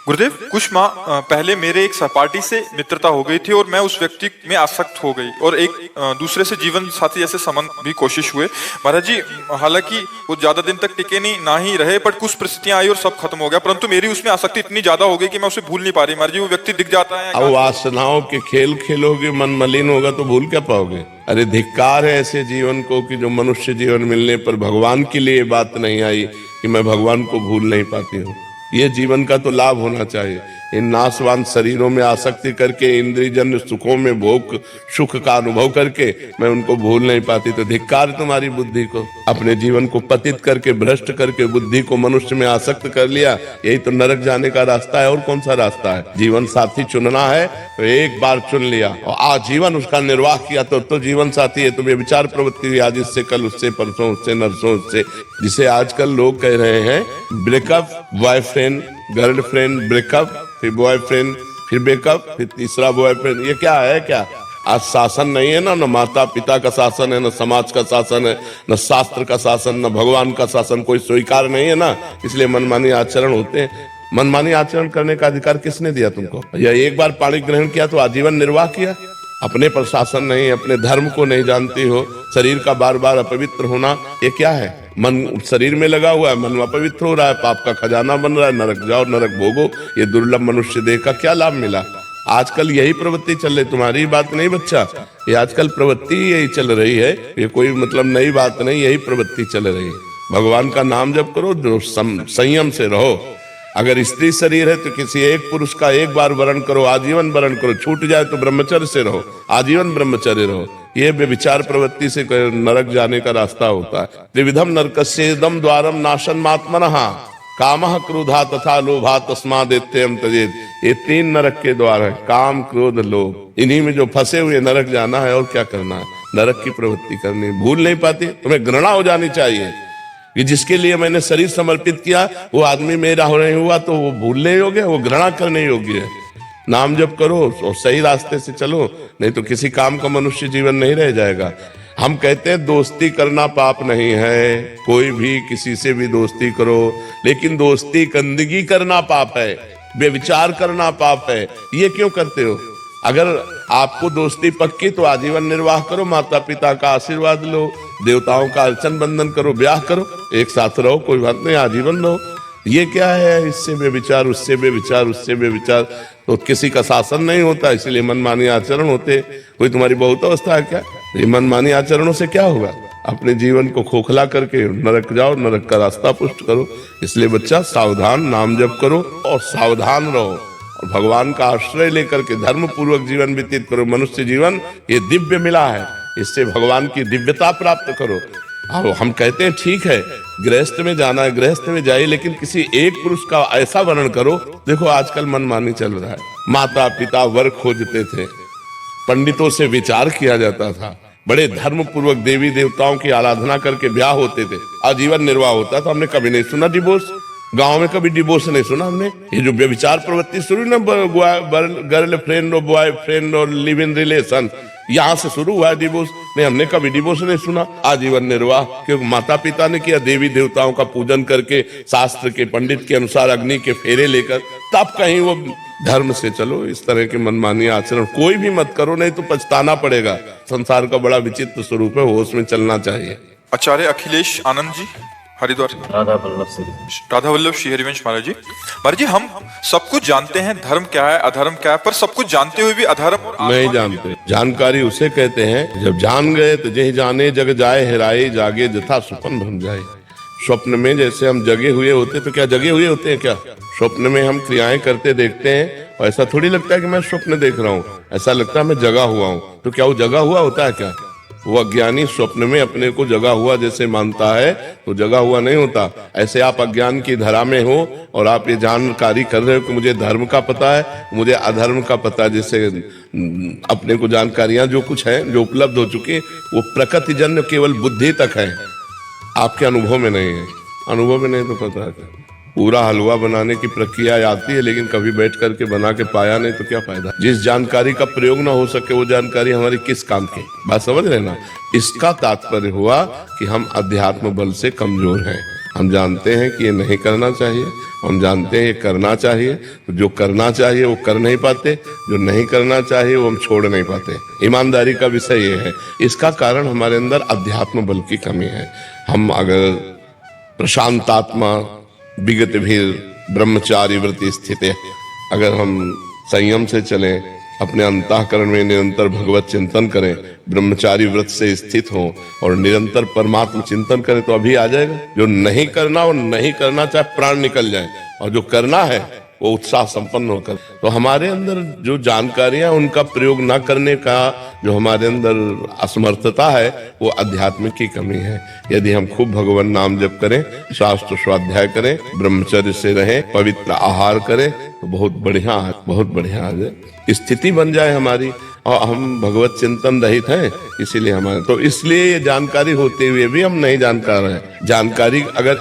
गुरुदेव, कुछ माह पहले मेरे एक सहपाठी से मित्रता हो गई थी और मैं उस व्यक्ति में आसक्त हो गई और एक दूसरे से जीवन साथी जैसे संबंध भी कोशिश हुए महाराज जी। हालांकि वो ज्यादा दिन तक टिके नहीं ना ही रहे, बट कुछ परिस्थितियां आई और सब खत्म हो गया, परंतु मेरी उसमें आसक्ति इतनी ज्यादा हो गई कि मैं उसे भूल नहीं पा रही महाराज जी। वो व्यक्ति दिख जाता है। अब वासनाओं के खेल खेलोगे, मन मलिन होगा तो भूल क्या पाओगे। अरे धिक्कार है ऐसे जीवन को कि जो मनुष्य जीवन मिलने पर भगवान के लिए बात नहीं आई कि मैं भगवान को भूल नहीं पाती हूँ। ये जीवन का तो लाभ होना चाहिए। इन नाशवान शरीरों में आसक्ति करके, इंद्रियजन्य सुखों में भोग सुख का अनुभव करके मैं उनको भूल नहीं पाती, तो धिक्कार तुम्हारी बुद्धि को। अपने जीवन को पतित करके, भ्रष्ट करके बुद्धि को मनुष्य में आसक्त कर लिया, यही तो नरक जाने का रास्ता है। और कौन सा रास्ता है? जीवन साथी चुनना है तो एक बार चुन लिया और आजीवन उसका निर्वाह किया तो जीवन साथी है। तुम्हें विचार प्रवृत्ति हुई आज इससे, कल उससे, परसों उससे, नरसों उससे, जिसे आजकल लोग कह रहे हैं ब्रेकअप, बॉयफ्रेंड गर्लफ्रेंड, ब्रेकअप, फिर बॉयफ्रेंड, फिर ब्रेकअप, फिर तीसरा बॉयफ्रेंड। ये क्या है? क्या आज शासन नहीं है ना? न माता पिता का शासन है, न समाज का शासन है, न शास्त्र का शासन, न भगवान का शासन, कोई स्वीकार नहीं है ना। इसलिए मनमानी आचरण होते हैं। मनमानी आचरण करने का अधिकार किसने दिया तुमको? या एक बार पाणी ग्रहण किया तो आजीवन निर्वाह किया? अपने पर शासन नहीं, अपने धर्म को नहीं जानती हो, शरीर का बार बार अपवित्र होना, ये क्या है? मन शरीर में लगा हुआ है, मन अपवित्र हो रहा है, पाप का खजाना बन रहा है, नरक जाओ नरक भोगो। ये दुर्लभ मनुष्य देह का क्या लाभ मिला? आजकल यही प्रवृत्ति चल रही, तुम्हारी बात नहीं बच्चा, ये आजकल प्रवृत्ति यही चल रही है। ये कोई मतलब नई बात नहीं, यही प्रवृत्ति चल रही है। भगवान का नाम जप करो, संयम से रहो। अगर स्त्री शरीर है तो किसी एक पुरुष का एक बार वरण करो, आजीवन वरण करो। छूट जाए तो ब्रह्मचर्य से रहो, आजीवन ब्रह्मचर्य रहो। ये विचार प्रवृत्ति से नरक जाने का रास्ता होता है। त्रिविधम नरकस्येदम द्वारम नाशनमात्मनः कामः क्रोधा तथा लोभा तस्मादेत्ययं त्यजेत्। ये तीन नरक के द्वार है, काम क्रोध लोभ। इन्हीं में जो फंसे हुए नरक जाना है। और क्या करना है? नरक की प्रवृत्ति करनी। भूल नहीं पाती, तुम्हें घृणा हो जानी चाहिए कि जिसके लिए मैंने शरीर समर्पित किया वो आदमी मेरा हो नहीं हुआ तो वो भूलने योग्य है, वो घृणा करने योग्य है। नाम जप करो और सही रास्ते से चलो, नहीं तो किसी काम का मनुष्य जीवन नहीं रह जाएगा। हम कहते हैं दोस्ती करना पाप नहीं है, कोई भी किसी से भी दोस्ती करो, लेकिन दोस्ती गंदगी करना पाप है, बेविचार करना पाप है। ये क्यों करते हो? अगर आपको दोस्ती पक्की तो आजीवन निर्वाह करो, माता पिता का आशीर्वाद लो, देवताओं का अर्चन बंधन करो, ब्याह करो, एक साथ रहो, कोई बात नहीं, आजीवन रहो। ये क्या है? इससे बेविचार, उससे बेविचार, उससे बेविचार, तो किसी का शासन नहीं होता, इसलिए मनमानी आचरण होते। कोई तुम्हारी बहुत अवस्था है क्या? ये मनमानी आचरणों से क्या होगा? अपने जीवन को खोखला करके नरक जाओ, नरक का रास्ता पुष्ट करो। इसलिए बच्चा सावधान, नाम जप करो और सावधान रहो और भगवान का आश्रय लेकर के धर्म पूर्वक जीवन व्यतीत करो। मनुष्य जीवन ये दिव्य मिला है, इससे भगवान की दिव्यता प्राप्त करो। अब हम कहते हैं ठीक है गृहस्थ में जाना है, गृहस्थ में जाइए, लेकिन किसी एक पुरुष का ऐसा वर्णन करो। देखो आजकल मनमानी चल रहा है। माता पिता वर खोजते थे, पंडितों से विचार किया जाता था, बड़े धर्म पूर्वक देवी देवताओं की आराधना करके ब्याह होते थे, आजीवन निर्वाह होता था। हमने कभी नहीं सुना डिवोर्स, गांव में कभी डिवोर्स नहीं सुना हमने। ये जो व्यभिचार प्रवृत्ति शुरू ना, गर्लफ्रेंड और बॉयफ्रेंड और लिव इन रिलेशन, यहाँ से शुरू हुआ है डिवोर्स। नहीं, हमने कभी डिवोर्स नहीं सुना। आजीवन निर्वाह, क्योंकि माता पिता ने किया, देवी देवताओं का पूजन करके, शास्त्र के पंडित के अनुसार अग्नि के फेरे लेकर, तब कहीं वो धर्म से चलो। इस तरह के मनमानी आचरण कोई भी मत करो, नहीं तो पछताना पड़ेगा। संसार का बड़ा विचित्र स्वरूप है, होश में चलना चाहिए। आचार्य अखिलेश आनंद जी, हरिद्वार। राधा वल्लभ श्री हरिवंश महाराज जी। महाराज जी, हम सब कुछ जानते हैं धर्म क्या है, अधर्म क्या है, पर सब कुछ जानते हुए भी अधर्म और नहीं जानते। जानकारी उसे कहते हैं जब जान गए तो जय जाने जग जाए, हेराए जागे जथा स्वप्न भ्रम जाए। स्वप्न में जैसे हम जगे हुए होते, तो क्या जगे हुए होते हैं क्या? स्वप्न में हम क्रियाएं करते देखते हैं और ऐसा थोड़ी लगता है कि मैं स्वप्न देख रहा हूँ, ऐसा लगता है मैं जगा हुआ हूँ। तो क्या वो जगा हुआ होता है क्या? वो अज्ञानी स्वप्न में अपने को जगा हुआ जैसे मानता है तो जगा हुआ नहीं होता। ऐसे आप अज्ञान की धरा में हो और आप ये जानकारी कर रहे हो कि मुझे धर्म का पता है, मुझे अधर्म का पता है। जैसे अपने को जानकारियां जो कुछ है, जो उपलब्ध हो चुकी, वो प्रकृति जन्य केवल बुद्धि तक है, आपके अनुभव में नहीं है। अनुभव में नहीं तो पता है। पूरा हलवा बनाने की प्रक्रिया आती है, लेकिन कभी बैठ करके बना के पाया नहीं तो क्या फायदा? जिस जानकारी का प्रयोग ना हो सके वो जानकारी हमारी किस काम की? बात समझ रहे ना? इसका तात्पर्य हुआ कि हम अध्यात्म बल से कमजोर हैं। हम जानते हैं कि ये नहीं करना चाहिए, हम जानते हैं ये करना चाहिए। तो जो करना चाहिए वो कर नहीं पाते, जो नहीं करना चाहिए वो हम छोड़ नहीं पाते। ईमानदारी का विषय ये है। इसका कारण हमारे अंदर अध्यात्म बल की कमी है। हम अगर प्रशांतात्मा विगत भी ब्रह्मचारी वृत्ति स्थित, अगर हम संयम से चलें, अपने अंतःकरण में निरंतर भगवत चिंतन करें, ब्रह्मचारी व्रत से स्थित हो और निरंतर परमात्मा चिंतन करें, तो अभी आ जाएगा। जो नहीं करना वो नहीं करना, चाहे प्राण निकल जाए, और जो करना है वो उत्साह संपन्न होकर। तो हमारे अंदर जो जानकारियां उनका प्रयोग ना करने का जो हमारे अंदर असमर्थता है, वो अध्यात्म की कमी है। यदि हम खूब भगवान नाम जप करें, शास्त्र स्वाध्याय करें, ब्रह्मचर्य से रहें, पवित्र आहार करें, तो बहुत बढ़िया स्थिति बन जाए हमारी। और हम भगवत चिंतन रहित हैं, इसीलिए हमारे, तो इसलिए ये जानकारी होते हुए भी हम नहीं जानकार हैं। जानकारी अगर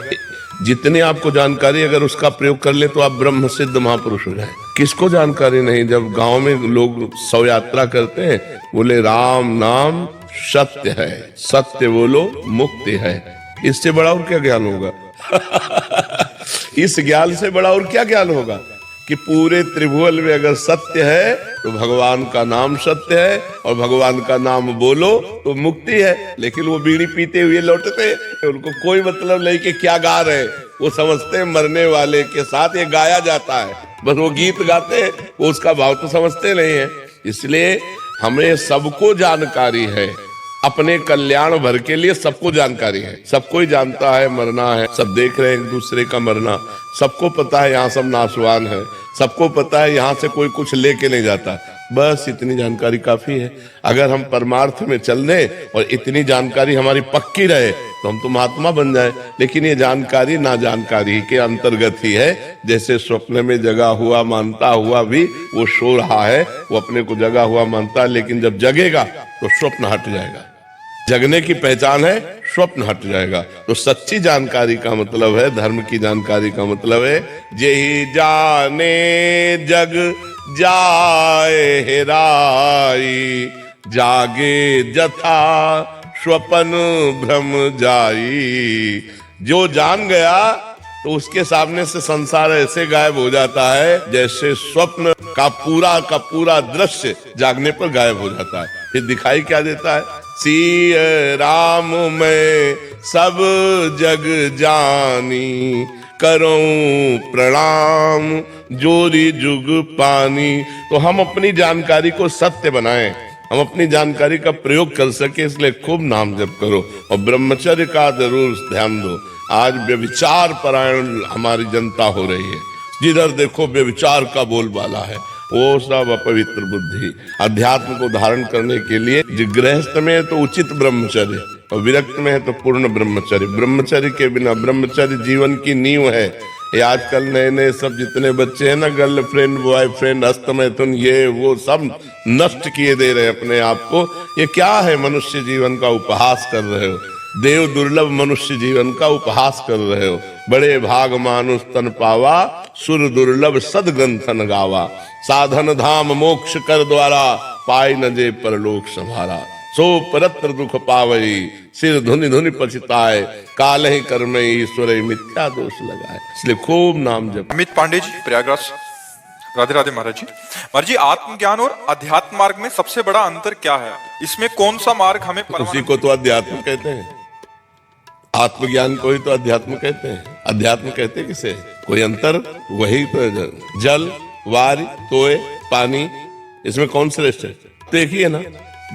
जितनी आपको जानकारी, अगर उसका प्रयोग कर ले तो आप ब्रह्म सिद्ध महापुरुष हो जाए। किसको जानकारी नहीं? जब गांव में लोग शव यात्रा करते हैं, बोले राम नाम सत्य है, सत्य बोलो मुक्ति है। इससे बड़ा और क्या ज्ञान होगा? इस ज्ञान से बड़ा और क्या ज्ञान होगा कि पूरे त्रिभुवन में अगर सत्य है तो भगवान का नाम सत्य है, और भगवान का नाम बोलो तो मुक्ति है। लेकिन वो बीड़ी पीते हुए लौटते, उनको कोई मतलब नहीं कि क्या गा रहे, वो समझते हैं मरने वाले के साथ ये गाया जाता है, बस वो गीत गाते हैं, वो उसका भाव तो समझते नहीं है। इसलिए हमें सबको जानकारी है, अपने कल्याण भर के लिए सबको जानकारी है। सबको ही जानता है मरना है, सब देख रहे हैं एक दूसरे का मरना, सबको पता है यहाँ सब नाशवान है, सबको पता है यहाँ से कोई कुछ लेके नहीं जाता। बस इतनी जानकारी काफी है। अगर हम परमार्थ में चल दें और इतनी जानकारी हमारी पक्की रहे तो हम तो महात्मा बन जाए। लेकिन ये जानकारी ना जानकारी के अंतर्गत ही है। जैसे स्वप्न में जगा हुआ मानता हुआ भी वो सो रहा है, वो अपने को जगा हुआ मानता है, लेकिन जब जगेगा तो स्वप्न हट जाएगा। जगने की पहचान है, स्वप्न हट जाएगा। तो सच्ची जानकारी का मतलब है, धर्म की जानकारी का मतलब है, जेहि जाने जग जाए हेराई, जागे जथा स्वपन भ्रम जाई। जो जान गया तो उसके सामने से संसार ऐसे गायब हो जाता है जैसे स्वप्न का पूरा दृश्य जागने पर गायब हो जाता है। फिर दिखाई क्या देता है? सिय राम मैं सब जग जानी, करूं प्रणाम जोरी जुग पानी। तो हम अपनी जानकारी को सत्य बनाएं, हम अपनी जानकारी का प्रयोग कर सके, इसलिए खूब नाम जप करो और ब्रह्मचर्य का जरूर ध्यान दो। आज व्यभिचार परायण हमारी जनता हो रही है, जिधर देखो व्यभिचार का बोलबाला है, वो सब अपवित्र बुद्धि। अध्यात्म को धारण करने के लिए गृहस्थ में है तो उचित ब्रह्मचर्य, और विरक्त में है तो पूर्ण ब्रह्मचर्य। ब्रह्मचर्य के बिना, ब्रह्मचर्य जीवन की नींव है। ये आजकल नए नए सब जितने बच्चे हैं ना, गर्लफ्रेंड बॉयफ्रेंड हस्तमैथुन ये वो सब नष्ट किए दे रहे हैं अपने आप को। ये क्या है? मनुष्य जीवन का उपहास कर रहे हो, देव दुर्लभ मनुष्य जीवन का उपहास कर रहे हो। बड़े भाग मानुष तन पावा, सुर दुर्लभ सदग्रंथन गावा। साधन धाम मोक्ष कर द्वारा, पाई न जे परलोक संभारा। सो परत्र दुख पावई, सिर धुनि धुनि पछताए, काल ही कर्म ईश्वर मिथ्या दोष लगाए। इसलिए खूब नाम जप। अमित पांडे जी, प्रयागराज। राधे राधे महाराज जी। महाराज जी, आत्मज्ञान और अध्यात्म मार्ग में सबसे बड़ा अंतर क्या है? इसमें कौन सा मार्ग हमें उसी को तो अध्यात्म कहते हैं। आत्मज्ञान को ही तो अध्यात्म कहते हैं। अध्यात्म कहते हैं किसे? कोई अंतर? वही तो जल वारि तोय पानी, इसमें कौन श्रेष्ठ है? तो एक ही है ना,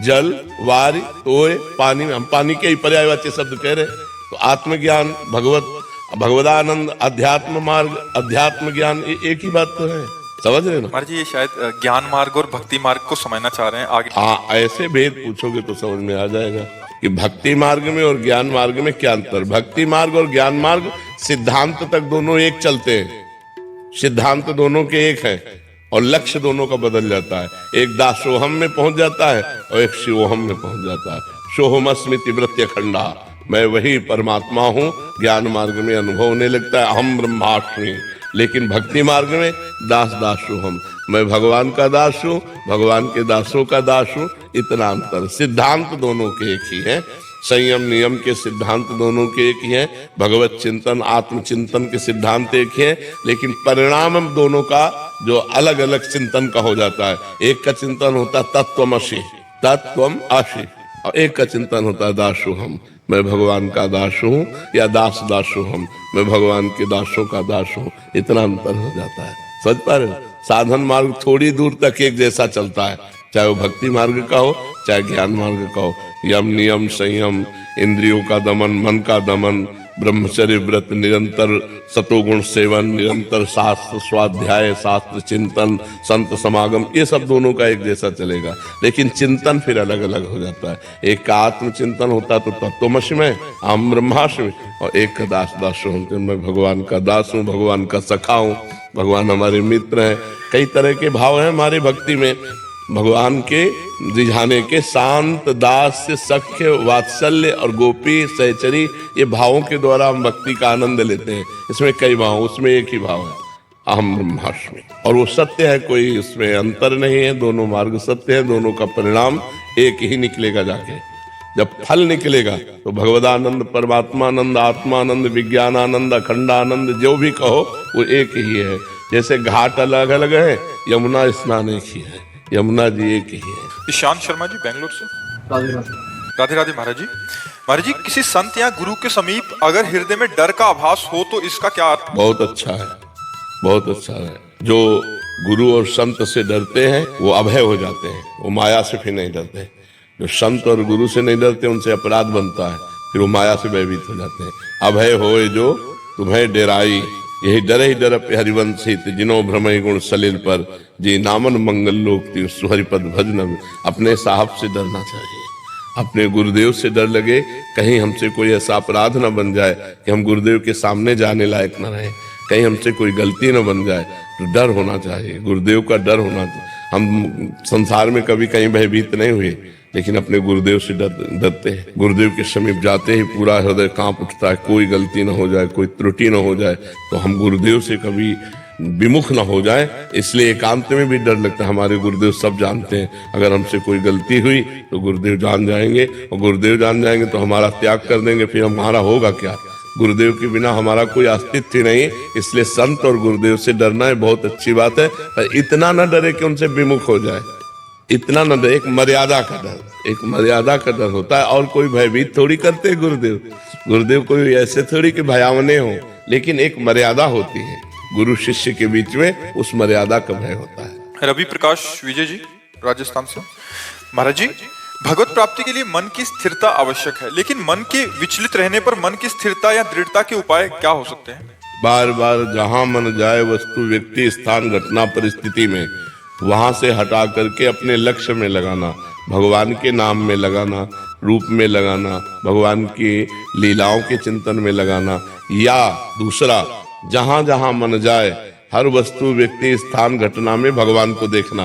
जल वारि तोय पानी। हम पानी के ही पर्यायवाची शब्द कह रहे। तो आत्मज्ञान, भगवदानंद, अध्यात्म मार्ग, अध्यात्म ज्ञान, एक ही बात तो है। समझ रहे ना महाराज जी? ये शायद ज्ञान मार्ग और भक्ति मार्ग को समझना चाह रहे हैं आगे। हाँ, ऐसे भेद पूछोगे तो समझ में आ जाएगा कि भक्ति मार्ग में और ज्ञान मार्ग में क्या अंतर। भक्ति मार्ग और ज्ञान मार्ग सिद्धांत तक दोनों एक चलते हैं, सिद्धांत दोनों के एक है और लक्ष्य दोनों का बदल जाता है। एक दासोहम में पहुंच जाता है और एक शिवोहम में पहुंच जाता है। सोहमस्मृति वृत्य खंडा, मैं वही परमात्मा हूँ। ज्ञान मार्ग में अनुभव होने लगता है अहम ब्रह्मास्मि। लेकिन भक्ति मार्ग में दास दासोहम, मैं भगवान का दास हूँ, भगवान के दासों का दास हूँ। इतना अंतर, सिद्धांत दोनों के एक ही है। संयम नियम के सिद्धांत दोनों के एक ही हैं, भगवत चिंतन आत्मचिंतन के सिद्धांत एक ही हैं, लेकिन परिणाम दोनों का जो अलग अलग चिंतन का हो जाता है। एक का चिंतन होता है तत्वमसि, तत्वम आसि, और एक का चिंतन होता है दासु हम, मैं भगवान का दास हूँ, या दास दासु हम, मैं भगवान के दासों का दास हूँ। इतना अंतर हो जाता है। समझ पा रहे हो? साधन मार्ग थोड़ी दूर तक एक जैसा चलता है, चाहे वो भक्ति मार्ग का हो चाहे ज्ञान मार्ग का हो। यम नियम संयम, इंद्रियों का दमन, मन का दमन, ब्रह्मचर्य व्रत, निरंतर सतोगुण सेवन, निरंतर शास्त्र स्वाध्याय, शास्त्र चिंतन, संत समागम, ये सब दोनों का एक जैसा चलेगा, लेकिन चिंतन फिर अलग अलग हो जाता है। एक का आत्मचिंतन होता है तो तत्वमसि में, अहम ब्रह्मास्मि, और एक का दास दास हूँ, मैं भगवान का दास हूँ, भगवान का सखा हूँ, भगवान हमारे मित्र हैं। कई तरह के भाव हैं हमारी भक्ति में, भगवान के रिझाने के, शांत, दास, सख्य, वात्सल्य और गोपी सहचरी, ये भावों के द्वारा हम भक्ति का आनंद लेते हैं। इसमें कई भाव, उसमें एक ही भाव है, अहम ब्रह्मास्मि, और वो सत्य है, कोई इसमें अंतर नहीं है। दोनों मार्ग सत्य है, दोनों का परिणाम एक ही निकलेगा। जाके जब फल निकलेगा तो भगवदानंद, परमात्मानंद, आत्मानंद, विज्ञानानंद, अखंडानंद, जो भी कहो वो एक ही है। जैसे घाट अलग अलग है, यमुना स्नान एक ही है, यमुना जी एक ही है। ईशान शर्मा जी बेंगलोर से। राधे राधे। राधे राधे महाराज जी। महाराज जी, किसी संत या गुरु के समीप अगर हृदय में डर का आभास हो तो इसका क्या अर्थ? बहुत अच्छा है, बहुत अच्छा है। जो गुरु और संत से डरते हैं वो अभय हो जाते हैं, वो माया से फिर नहीं डरते। जो संत और गुरु से नहीं डरते उनसे अपराध बनता है, फिर वो माया से भयभीत हो जाते हैं। अभय होए जो तुम्हें डराई, यही डर ही डर पे हरिवंशित, जिनो भ्रमय गुण सलिल पर, जी नामन मंगल लोक तीन सुहरिपद भजन। अपने साहब से डरना चाहिए, अपने गुरुदेव से डर लगे, कहीं हमसे कोई ऐसा अपराध न बन जाए कि हम गुरुदेव के सामने जाने लायक न रहे, कहीं हमसे कोई गलती न बन जाए, तो डर होना चाहिए, गुरुदेव का डर होना चाहिए। हम संसार में कभी कहीं भयभीत नहीं हुए, लेकिन अपने गुरुदेव से डरते हैं। गुरुदेव के समीप जाते ही पूरा हृदय कांप उठता है, कोई गलती न हो जाए, कोई त्रुटि न हो जाए, तो हम गुरुदेव से कभी विमुख न हो जाए, इसलिए एकांत में भी डर लगता है। हमारे गुरुदेव सब जानते हैं, अगर हमसे कोई गलती हुई तो गुरुदेव जान जाएंगे, और गुरुदेव जान जाएंगे तो हमारा त्याग कर देंगे, फिर हमारा होगा क्या? गुरुदेव के बिना हमारा कोई अस्तित्व ही नहीं। इसलिए संत और गुरुदेव से डरना है, बहुत अच्छी बात है, पर इतना न डरे कि उनसे विमुख हो जाए, इतना न डरे। एक मर्यादा का डर, एक मर्यादा का डर होता है, और कोई भयभीत थोड़ी करते गुरुदेव। गुरुदेव कोई ऐसे थोड़ी कि भयावने हो, लेकिन एक मर्यादा होती है गुरु शिष्य के बीच में, उस मर्यादा का भय होता है। रवि प्रकाश विजय जी राजस्थान से। महाराज जी, भगवत प्राप्ति के लिए मन की स्थिरता आवश्यक है, लेकिन मन के विचलित रहने पर मन की स्थिरता या दृढ़ता के उपाय क्या हो सकते हैं? बार बार जहां मन जाए, वस्तु, व्यक्ति, स्थान, घटना, परिस्थिति में, वहां से हटा करके अपने लक्ष्य में लगाना, भगवान के नाम में लगाना, रूप में लगाना, भगवान की लीलाओं के चिंतन में लगाना, या दूसरा, जहां जहां मन जाए, हर वस्तु, व्यक्ति, स्थान, घटना में भगवान को देखना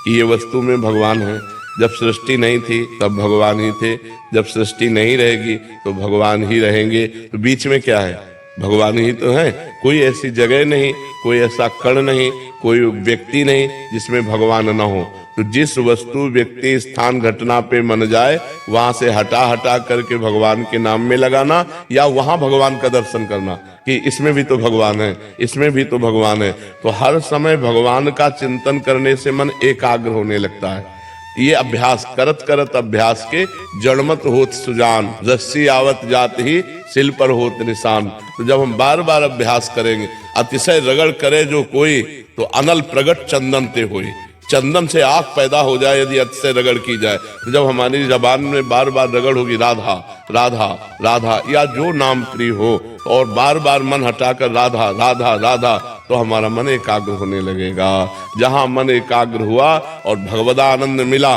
कि ये वस्तु में भगवान है। जब सृष्टि नहीं थी तब भगवान ही थे, जब सृष्टि नहीं रहेगी तो भगवान ही रहेंगे, तो बीच में क्या है? भगवान ही तो है। कोई ऐसी जगह नहीं, कोई ऐसा कण नहीं, कोई व्यक्ति नहीं जिसमें भगवान न हो। तो जिस वस्तु, व्यक्ति, स्थान, घटना पे मन जाए, वहां से हटा हटा करके भगवान के नाम में लगाना, या वहां भगवान का दर्शन करना कि इसमें भी तो भगवान है, इसमें भी तो भगवान है। तो हर समय भगवान का चिंतन करने से मन एकाग्र होने लगता है। ये अभ्यास करत करत अभ्यास के जड़मत होत सुजान, रस्सी आवत जात ही सिल पर होत निशान। तो जब हम बार बार अभ्यास करेंगे, अतिशय रगड़ करे जो कोई, तो अनल प्रगट चंदन ते होई, चंदन से आग पैदा हो जाए यदि अतिशय रगड़ की जाए। तो जब हमारी जबान में बार बार रगड़ होगी, राधा राधा राधा, या जो नाम प्रिय हो, और बार बार मन हटाकर राधा राधा राधा, तो हमारा मन एकाग्र होने लगेगा। जहां मन एकाग्र हुआ और भगवदानंद मिला,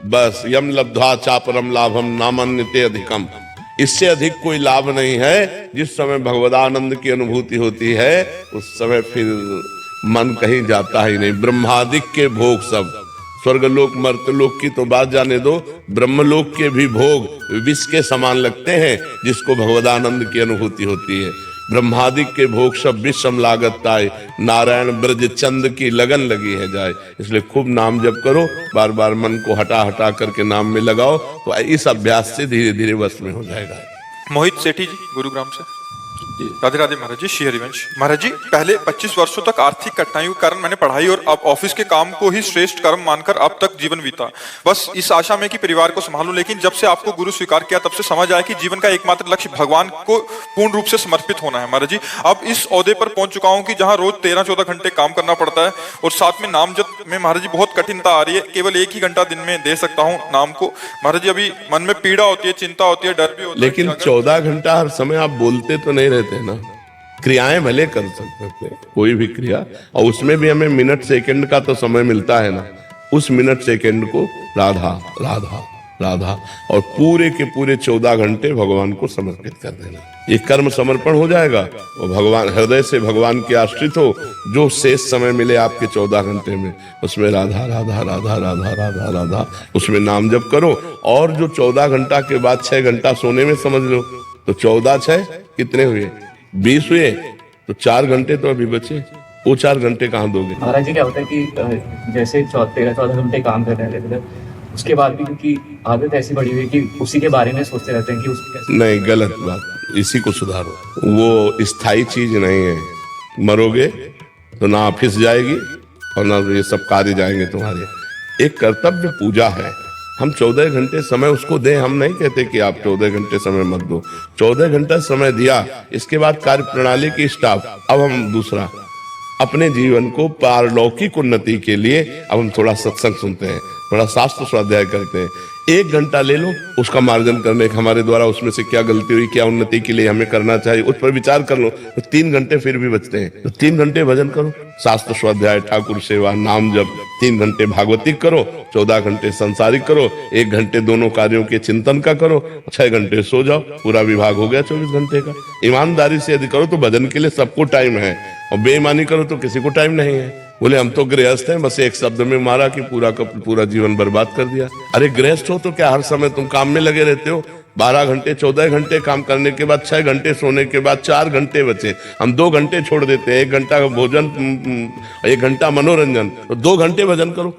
बस यम लब्ध्वा चापरम लाभम नामन्यते अधिकम, इससे अधिक कोई लाभ नहीं है। जिस समय भगवदानंद की अनुभूति होती है, उस समय फिर मन कहीं जाता ही नहीं। ब्रह्मादिक के भोग सब, स्वर्गलोक मर्त्यलोक की तो बात जाने दो, ब्रह्मलोक के भी भोग विष के समान लगते हैं जिसको भगवदानंद की अनुभूति होती है। ब्रह्मादि के भोग सब विषम लागत ताय, नारायण ब्रज चंद की लगन लगी है जाए। इसलिए खूब नाम जप करो, बार बार मन को हटा हटा करके नाम में लगाओ, तो इस अभ्यास से धीरे धीरे वश में हो जाएगा। मोहित सेठी जी गुरुग्राम से। राधे राधे महाराज जी, श्री हरिवंश। महाराज जी, पहले 25 वर्षों तक आर्थिक कठिनाइयों के कारण मैंने पढ़ाई और अब ऑफिस के काम को ही श्रेष्ठ कर्म मानकर अब तक जीवन बीता, बस इस आशा में कि परिवार को संभालूं। लेकिन जब से आपको गुरु स्वीकार किया तब से समझ आया कि जीवन का एकमात्र लक्ष्य भगवान को पूर्ण रूप से समर्पित होना है। महाराज जी, अब इस ओहदे पर पहुंच चुका हूं कि जहां रोज 13-14 घंटे काम करना पड़ता है और साथ में नाम जप में महाराज जी बहुत कठिनता आ रही है। केवल 1 ही घंटा दिन में दे सकता हूँ नाम को। महाराज जी, अभी मन में पीड़ा होती है, चिंता होती है, डर भी होता है। लेकिन 14 घंटा हर समय आप बोलते तो नहीं रहते ना, क्रियाएं भले कर सकते हैं, कोई भी क्रिया, और उसमें भी हमें मिनट सेकंड का तो समय मिलता है ना, उस मिनट सेकंड को राधा राधा राधा और पूरे के पूरे 14 घंटे भगवान को समर्पित कर देना। ये कर्म समर्पण हो जाएगा और भगवान हृदय से भगवान के आश्रित हो। जो शेष समय मिले आपके 14 घंटे में, उसमें राधा राधा राधा राधा राधा राधा, उसमें नाम जप करो। और जो 14 घंटा के बाद 6 घंटा सोने में समझ लो, तो 14 6 कितने हुए, 20 हुए, तो 4 घंटे तो अभी बचे। वो 4 घंटे कहाँ दोगे? महाराज जी, क्या होता है कि जैसे 13-14 घंटे काम कर रहे हैं, उसके बाद भी क्योंकि आदत ऐसी बड़ी हुई कि उसी के बारे में सोचते रहते हैं कि उसको कैसे। नहीं, गलत बात, इसी को सुधारो। वो स्थायी चीज नहीं है। मरोगे तो ना ऑफिस जाएगी और ना ये सब कार्य जाएंगे तुम्हारे। एक कर्तव्य पूजा है, हम 14 घंटे समय उसको दें। हम नहीं कहते कि आप 14 घंटे समय मत दो, 14 घंटा समय दिया, इसके बाद कार्य प्रणाली की स्टाफ। अब हम दूसरा अपने जीवन को पारलौकिक उन्नति के लिए अब हम थोड़ा सत्संग सुनते हैं, थोड़ा शास्त्र स्वाध्याय करते हैं। 1 घंटा ले लो उसका मार्जन करने का, हमारे द्वारा उसमें से क्या गलती हुई, क्या उन्नति के लिए हमें करना चाहिए, उस पर विचार कर लो। तो 3 घंटे फिर भी बचते हैं, तो 3 घंटे भजन करो, शास्त्र स्वाध्याय, ठाकुर सेवा, नाम जप। 3 घंटे भागवतिक करो, 14 घंटे संसारिक करो, 1 घंटे दोनों कार्यों के चिंतन का करो, 6 घंटे सो जाओ। पूरा विभाग हो गया 24 घंटे का। ईमानदारी से यदि करो तो भजन के लिए सबको टाइम है, और बेईमानी करो तो किसी को टाइम नहीं है। बोले हम तो गृहस्थ हैं, बस एक शब्द में मारा कि पूरा का पूरा जीवन बर्बाद कर दिया। अरे गृहस्थ हो तो क्या हर समय तुम काम में लगे रहते हो? 12 घंटे 14 घंटे काम करने के बाद 6 घंटे सोने के बाद 4 घंटे बचे, हम 2 घंटे छोड़ देते हैं। 1 घंटा भोजन, 1 घंटा मनोरंजन, तो 2 घंटे भजन करो।